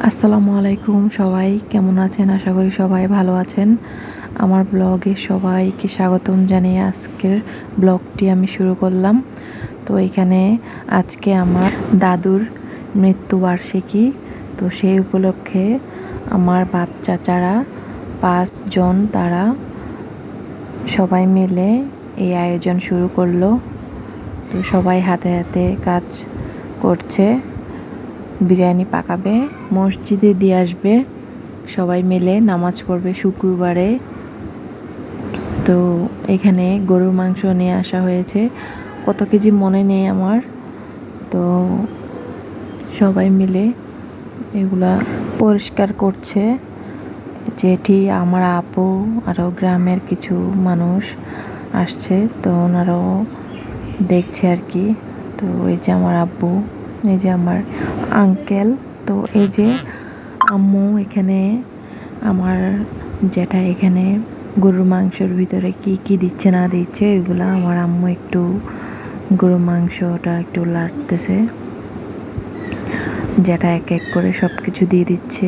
আসসালামু আলাইকুম, সবাই কেমন আছেন? আশা করি সবাই ভালো আছেন। আমার ব্লগে সবাইকে স্বাগতম জানিয়ে আজকের ব্লগটি আমি শুরু করলাম। তো এখানে আজকে আমার দাদুর মৃত্যুবার্ষিকী। তো সেই উপলক্ষে আমার বাপ চাচারা 5 জন তারা সবাই মিলে এই আয়োজন শুরু করলো। তো সবাই হাতে হাতে কাজ করছে। বিরিয়ানি পাকাবে, মসজিদে দিয়ে আসবে, সবাই মিলে নামাজ পড়বে শুক্রবারে। তো এখানে গরুর মাংস নিয়ে আসা হয়েছে, কত কেজি মনে নেই আমার। তো সবাই মিলে এগুলা পরিষ্কার করছে। যেটি আমার আপু আরও গ্রামের কিছু মানুষ আসছে, তো ওনারাও দেখছে আর কি। তো এই যে আমার আব্বু, এই যে আমার আঙ্কেল, তো এই যে আম্মু, এখানে আমার যেটা এখানে গরুর মাংসের ভিতরে কি কি দিচ্ছে না দিচ্ছে এগুলা আমার আম্মু একটু গরুর মাংসটা একটু লাড়তেছে, যেটা এক এক করে সব কিছু দিয়ে দিচ্ছে।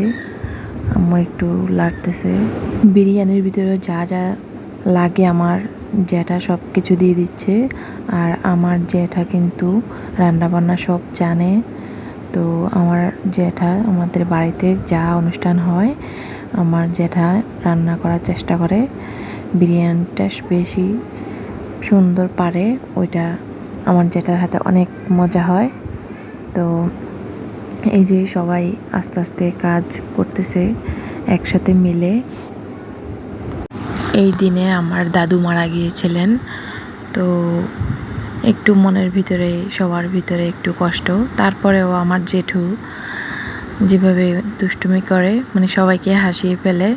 আম্মু একটু লাড়তেছে বিরিয়ানির ভিতরে যা যা লাগে আমার যেটা সব কিছু দিয়ে দিচ্ছে। আর আমার জ্যাঠা কিন্তু রান্নাবান্না সব জানে। তো আমার জ্যাঠা আমাদের বাড়িতে যা অনুষ্ঠান হয় আমার জ্যাঠা রান্না করার চেষ্টা করে। বিরিয়ানিটা বেশি সুন্দর পারে, ওইটা আমার জ্যাঠার হাতে অনেক মজা হয়। তো এই যে সবাই আস্তে আস্তে কাজ করতেছে একসাথে মিলে। এই দিনে আমার দাদু মারা গিয়েছিলেন। তো একটু মনের ভিতরে সবার ভিতরে একটু কষ্ট। তারপরেও আমার জেঠু যেভাবে দুষ্টুমি করে, মানে সবাইকে হাসিয়ে ফেলে,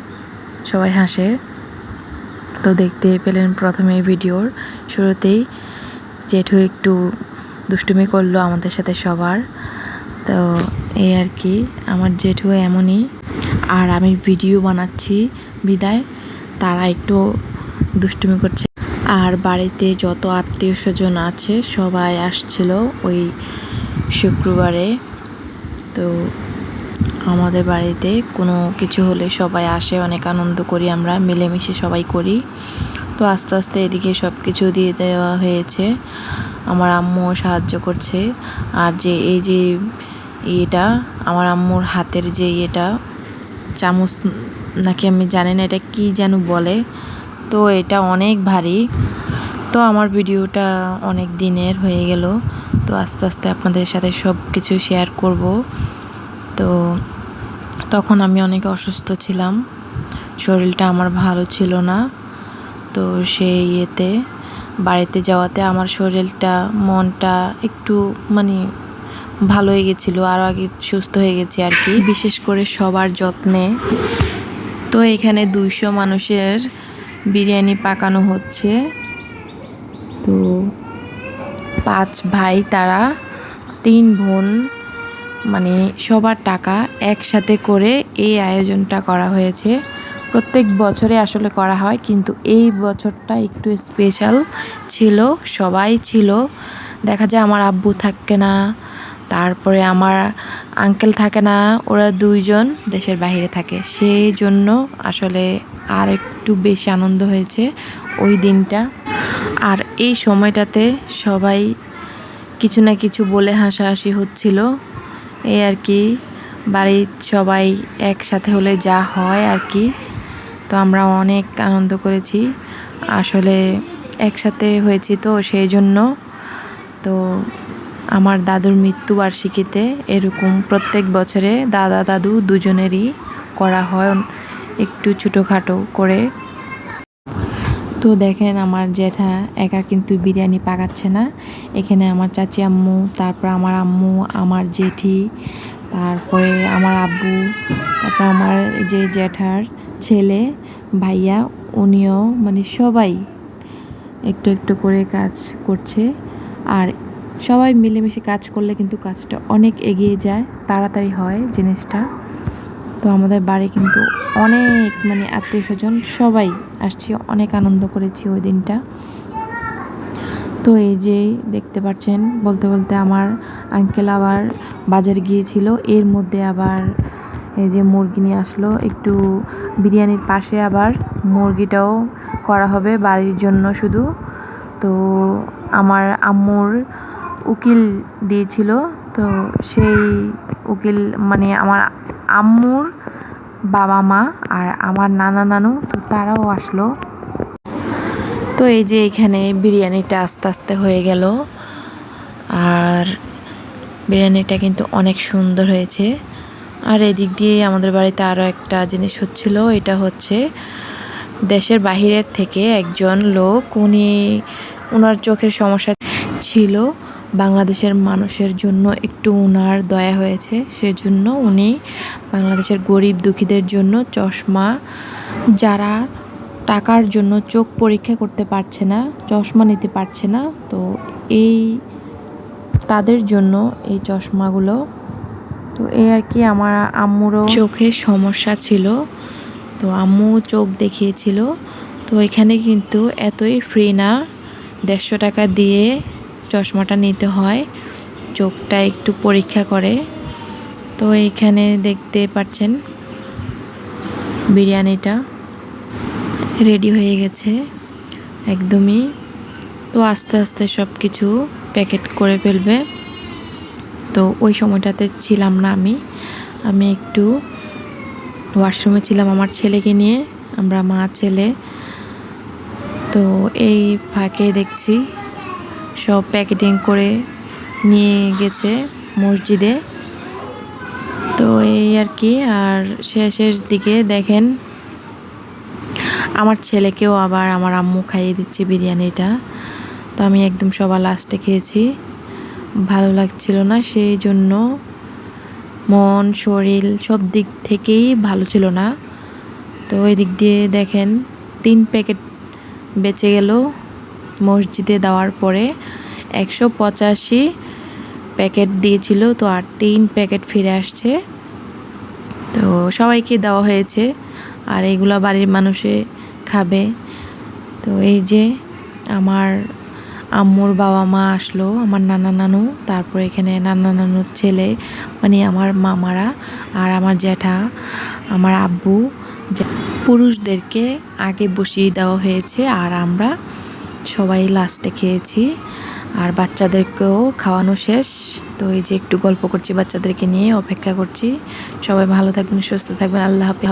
সবাই হাসে। তো দেখতে পেলেন প্রথমে ভিডিওর শুরুতেই জেঠু একটু দুষ্টুমি করলো আমাদের সাথে সবার। তো এই আর কি, আমার জেঠু এমনই। আর আমি ভিডিও বানাচ্ছি বিদায় তারা একটু দুষ্টুমি করছে। আর বাড়িতে যত আত্মীয় স্বজন আছে সবাই আসছিল ওই শুক্রবারে। তো আমাদের বাড়িতে কোনো কিছু হলে সবাই আসে, অনেক আনন্দ করি, আমরা মিলেমিশে সবাই করি। তো আস্তে আস্তে এদিকে সব কিছু দিয়ে দেওয়া হয়েছে, আমার আম্মুও সাহায্য করছে। আর যে এই যে ইয়েটা আমার আম্মুর হাতের যে ইয়েটা চামচ নাকি আমি জানি না এটা কি যেন বলে, তো এটা অনেক ভারী। তো আমার ভিডিওটা অনেক দিনের হয়ে গেল, তো আস্তে আস্তে আপনাদের সাথে সব কিছু শেয়ার করব। তো তখন আমি অনেক অসুস্থ ছিলাম, শরীরটা আমার ভালো ছিল না। তো সেই ইয়েতে বাড়িতে যাওয়াতে আমার শরীরটা মনটা একটু মানে ভালো হয়ে গেছিলো, আরও আগে সুস্থ হয়ে গেছি আর কি, বিশেষ করে সবার যত্নে। তো এখানে 200 মানুষের বিরিয়ানি পাকানো হচ্ছে। তো 5 ভাই তারা 3 বোন, মানে সবার টাকা একসাথে করে এই আয়োজনটা করা হয়েছে। প্রত্যেক বছরে আসলে করা হয়, কিন্তু এই বছরটা একটু স্পেশাল ছিল, সবাই ছিল। দেখা যায় আমার আব্বু থাকে না, তারপরে আমার আঙ্কেল থাকে না, ওরা 2 জন দেশের বাইরে থাকে, সেই জন্য আসলে আর একটু বেশি আনন্দ হয়েছে ওই দিনটা। আর এই সময়টাতে সবাই কিছু না কিছু বলে হাসাহাসি হচ্ছিল, এই আর কি। বাড়ির সবাই একসাথে হলে যা হয় আর কি। তো আমরা অনেক আনন্দ করেছি, আসলে একসাথে হয়েছি তো সেই জন্য। তো আমার দাদুর মৃত্যুবার্ষিকীতে এরকম প্রত্যেক বছরে দাদা দাদু দুজনেরই করা হয় একটু ছোটোখাটো করে। তো দেখেন আমার জ্যাঠা একা কিন্তু বিরিয়ানি পাকাচ্ছে না, এখানে আমার চাচি আম্মু, তারপর আমার আম্মু, আমার জেঠি, তারপরে আমার আব্বু, তারপর আমার যে জ্যাঠার ছেলে ভাইয়া, উনিও, মানে সবাই একটু একটু করে কাজ করছে। আর সবাই মিলেমিশে কাজ করলে কিন্তু কাজটা অনেক এগিয়ে যায়, তাড়াতাড়ি হয় জিনিসটা। তো আমাদের বাড়ি কিন্তু অনেক, মানে আত্মীয় স্বজন সবাই আসছে, অনেক আনন্দ করেছি ওই দিনটা। তো এই যে দেখতে পাচ্ছেন, বলতে বলতে আমার আঙ্কেল আবার বাজারে গিয়েছিল, এর মধ্যে আবার এই যে মুরগি নিয়ে আসলো, একটু বিরিয়ানির পাশে আবার মুরগিটাও করা হবে বাড়ির জন্য শুধু। তো আমার আম্মুর উকিল দিয়েছিল, তো সেই উকিল মানে আমার আম্মুর বাবা মা আর আমার নানা নানু, তো তারাও আসলো। তো এই যে এখানে বিরিয়ানিটা আস্তে আস্তে হয়ে গেল, আর বিরিয়ানিটা কিন্তু অনেক সুন্দর হয়েছে। আর এদিক দিয়ে আমাদের বাড়িতে আরও একটা জিনিস হচ্ছিল, এটা হচ্ছে দেশের বাহিরের থেকে একজন লোক, ওনার চোখের সমস্যা ছিল, বাংলাদেশের মানুষের জন্য একটু ওনার দয়া হয়েছে, সেজন্য উনি বাংলাদেশের গরিব দুঃখীদের জন্য চশমা, যারা টাকার জন্য চোখ পরীক্ষা করতে পারছে না, চশমা নিতে পারছে না, তো তাদের জন্য এই চশমাগুলো। তো এই আর কি, আমার আম্মুরও চোখের সমস্যা ছিল, তো আম্মু চোখ দেখিয়েছিল। তো এখানে কিন্তু এতই ফ্রি না, 150 টাকা দিয়ে চশমাটা নিতে হয়, চোখটা একটু পরীক্ষা করে। তো এইখানে দেখতে পাচ্ছেন বিরিয়ানিটা রেডি হয়ে গেছে একদমই। তো আস্তে আস্তে সব কিছু প্যাকেট করে ফেলবে। তো ওই সময়টাতে ছিলাম না আমি একটু ওয়াশরুমে ছিলাম আমার ছেলেকে নিয়ে, আমরা মা ছেলে। তো এই ফাঁকে দেখছি সব প্যাকেটিং করে নিয়ে গেছে মসজিদে। তো এই আর কি, আর শেষের দিকে দেখেন আমার ছেলেকেও আবার আমার আম্মু খাইয়ে দিচ্ছে বিরিয়ানিটা। তো আমি একদম সবার লাস্টে খেয়েছি, ভালো লাগছিল না, সেই জন্য মন শরীর সব দিক থেকেই ভালো ছিল না। তো ওই দিক দিয়ে দেখেন 3 প্যাকেট বেঁচে গেল মসজিদে দেওয়ার পরে। 185 প্যাকেট দিয়েছিল, তো আর 3 প্যাকেট ফিরে আসছে। তো সবাইকে দেওয়া হয়েছে, আর এগুলো বাড়ির মানুষে খাবে। তো এই যে আমার আম্মুর বাবা মা আসলো, আমার নানা নানু, তারপর এখানে নানা নানুর ছেলে মানে আমার মামারা, আর আমার জ্যাঠা, আমার আব্বু, পুরুষদেরকে আগে বসিয়ে দেওয়া হয়েছে, আর আমরা সবাই লাস্টে খেয়েছি। আর বাচ্চাদেরকেও খাওয়ানো শেষ। তো এই যে একটু গল্প করছি বাচ্চাদেরকে নিয়ে, অপেক্ষা করছি। সবাই ভালো থাকবেন, সুস্থ থাকবেন, আল্লাহ হাফেজ।